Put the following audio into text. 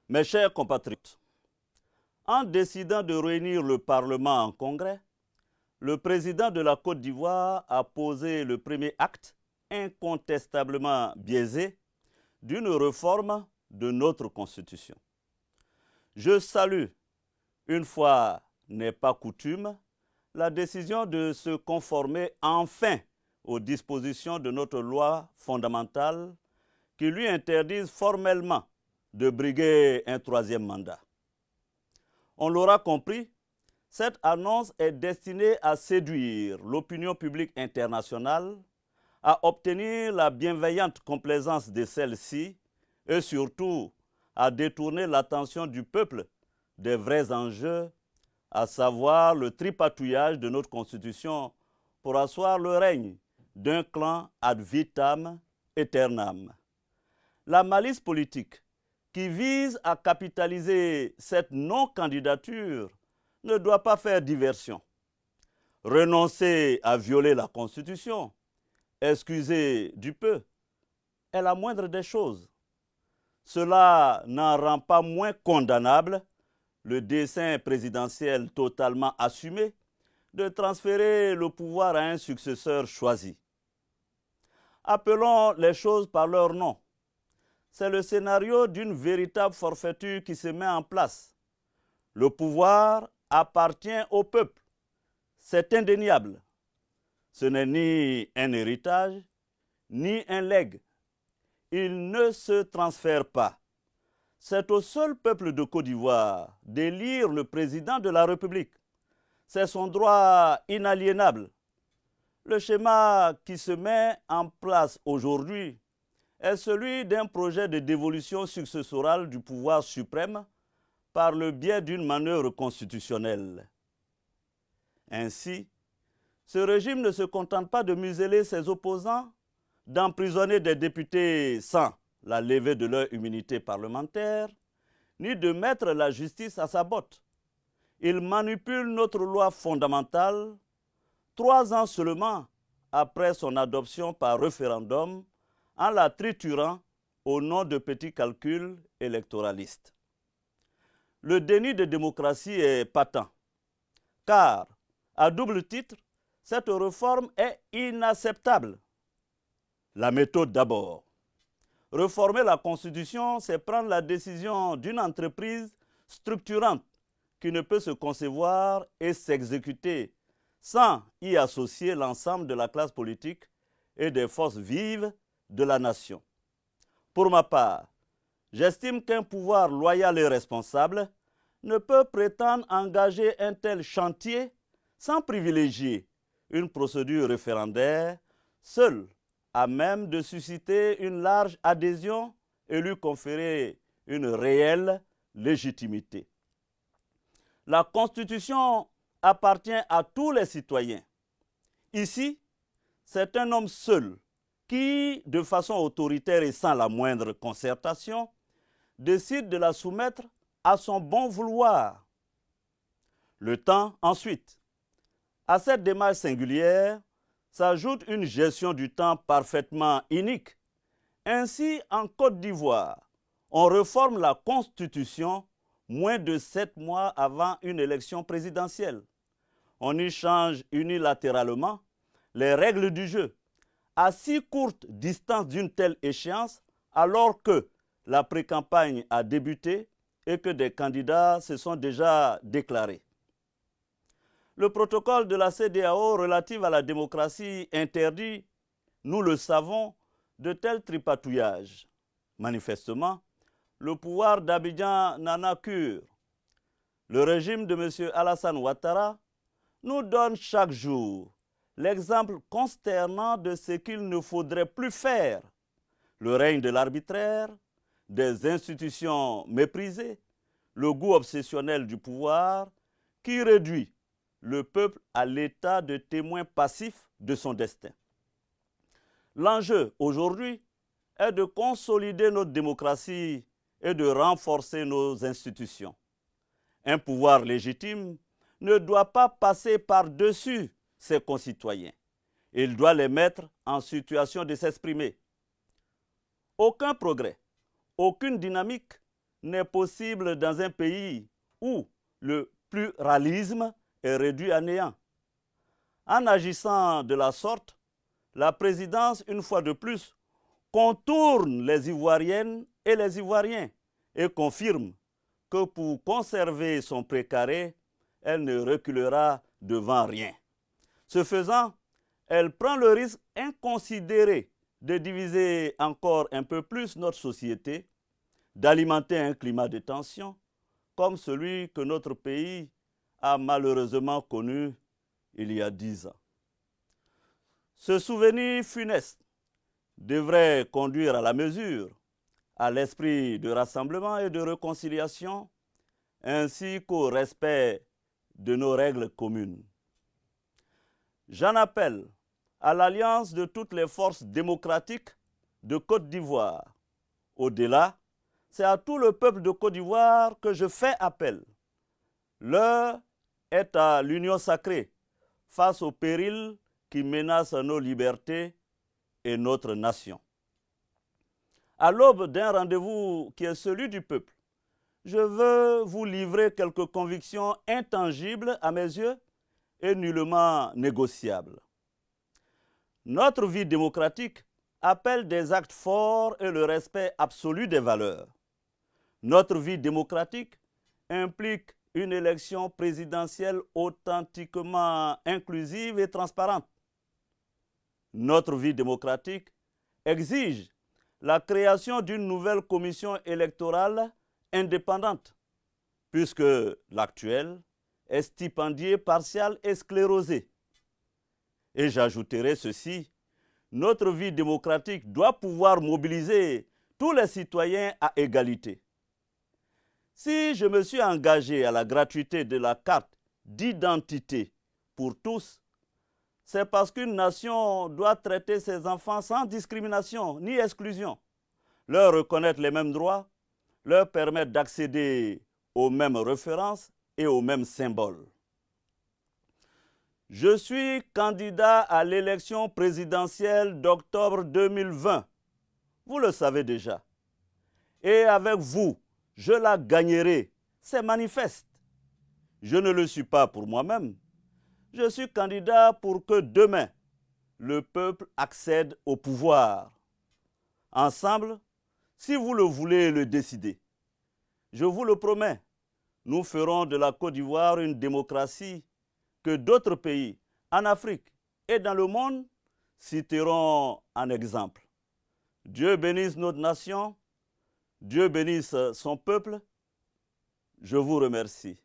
Mes chers compatriotes, en décidant de réunir le Parlement en congrès, le président de la Côte d'Ivoire a posé le premier acte, incontestablement biaisé, d'une réforme de notre Constitution. Je salue, une fois n'est pas coutume, la décision de se conformer enfin aux dispositions de notre loi fondamentale qui lui interdisent formellement de briguer un troisième mandat. On l'aura compris, cette annonce est destinée à séduire l'opinion publique internationale, à obtenir la bienveillante complaisance de celle-ci et surtout à détourner l'attention du peuple des vrais enjeux, à savoir le tripatouillage de notre Constitution pour asseoir le règne d'un clan ad vitam aeternam. La malice politique qui vise à capitaliser cette non-candidature ne doit pas faire diversion. Renoncer à violer la Constitution, excuser du peu, est la moindre des choses. Cela n'en rend pas moins condamnable le dessein présidentiel totalement assumé de transférer le pouvoir à un successeur choisi. Appelons les choses par leur nom. C'est le scénario d'une véritable forfaiture qui se met en place. Le pouvoir appartient au peuple. C'est indéniable. Ce n'est ni un héritage, ni un legs. Il ne se transfère pas. C'est au seul peuple de Côte d'Ivoire d'élire le président de la République. C'est son droit inaliénable. Le schéma qui se met en place aujourd'hui est celui d'un projet de dévolution successorale du pouvoir suprême par le biais d'une manœuvre constitutionnelle. Ainsi, ce régime ne se contente pas de museler ses opposants, d'emprisonner des députés sans la levée de leur immunité parlementaire, ni de mettre la justice à sa botte. Il manipule notre loi fondamentale 3 ans seulement après son adoption par référendum en la triturant au nom de petits calculs électoralistes. Le déni de démocratie est patent, car, à double titre, cette réforme est inacceptable. La méthode d'abord. Réformer la Constitution, c'est prendre la décision d'une entreprise structurante qui ne peut se concevoir et s'exécuter sans y associer l'ensemble de la classe politique et des forces vives de la nation. Pour ma part, j'estime qu'un pouvoir loyal et responsable ne peut prétendre engager un tel chantier sans privilégier une procédure référendaire seule à même de susciter une large adhésion et lui conférer une réelle légitimité. La Constitution appartient à tous les citoyens. Ici, c'est un homme seul qui, de façon autoritaire et sans la moindre concertation, décide de la soumettre à son bon vouloir. Le temps, ensuite. À cette démarche singulière s'ajoute une gestion du temps parfaitement inique. Ainsi, en Côte d'Ivoire, on réforme la Constitution moins de 7 mois avant une élection présidentielle. On y change unilatéralement les règles du jeu à si courte distance d'une telle échéance, alors que la pré-campagne a débuté et que des candidats se sont déjà déclarés. Le protocole de la CEDEAO relatif à la démocratie interdit, nous le savons, de tels tripatouillages. Manifestement, le pouvoir d'Abidjan n'en a cure. Le régime de M. Alassane Ouattara nous donne chaque jour l'exemple consternant de ce qu'il ne faudrait plus faire. Le règne de l'arbitraire, des institutions méprisées, le goût obsessionnel du pouvoir qui réduit le peuple à l'état de témoin passif de son destin. L'enjeu aujourd'hui est de consolider notre démocratie et de renforcer nos institutions. Un pouvoir légitime ne doit pas passer par-dessus ses concitoyens. Il doit les mettre en situation de s'exprimer. Aucun progrès, aucune dynamique n'est possible dans un pays où le pluralisme est réduit à néant. En agissant de la sorte, la présidence, une fois de plus, contourne les Ivoiriennes et les Ivoiriens et confirme que pour conserver son précaré, elle ne reculera devant rien. Ce faisant, elle prend le risque inconsidéré de diviser encore un peu plus notre société, d'alimenter un climat de tension comme celui que notre pays a malheureusement connu il y a 10 ans. Ce souvenir funeste devrait conduire à la mesure, à l'esprit de rassemblement et de réconciliation, ainsi qu'au respect de nos règles communes. J'en appelle à l'alliance de toutes les forces démocratiques de Côte d'Ivoire. Au-delà, c'est à tout le peuple de Côte d'Ivoire que je fais appel. L'heure est à l'union sacrée face aux périls qui menacent nos libertés et notre nation. À l'aube d'un rendez-vous qui est celui du peuple, je veux vous livrer quelques convictions intangibles à mes yeux et nullement négociables. Notre vie démocratique appelle des actes forts et le respect absolu des valeurs. Notre vie démocratique implique une élection présidentielle authentiquement inclusive et transparente. Notre vie démocratique exige la création d'une nouvelle commission électorale indépendante, puisque l'actuelle est stipendiée, partiale et sclérosée. Et j'ajouterai ceci, notre vie démocratique doit pouvoir mobiliser tous les citoyens à égalité. Si je me suis engagé à la gratuité de la carte d'identité pour tous, c'est parce qu'une nation doit traiter ses enfants sans discrimination ni exclusion, leur reconnaître les mêmes droits, leur permettre d'accéder aux mêmes références et aux mêmes symboles. Je suis candidat à l'élection présidentielle d'octobre 2020. Vous le savez déjà. Et avec vous, je la gagnerai. C'est manifeste. Je ne le suis pas pour moi-même. Je suis candidat pour que demain, le peuple accède au pouvoir. Ensemble, si vous le voulez le décider, je vous le promets, nous ferons de la Côte d'Ivoire une démocratie que d'autres pays en Afrique et dans le monde citeront en exemple. Dieu bénisse notre nation, Dieu bénisse son peuple. Je vous remercie.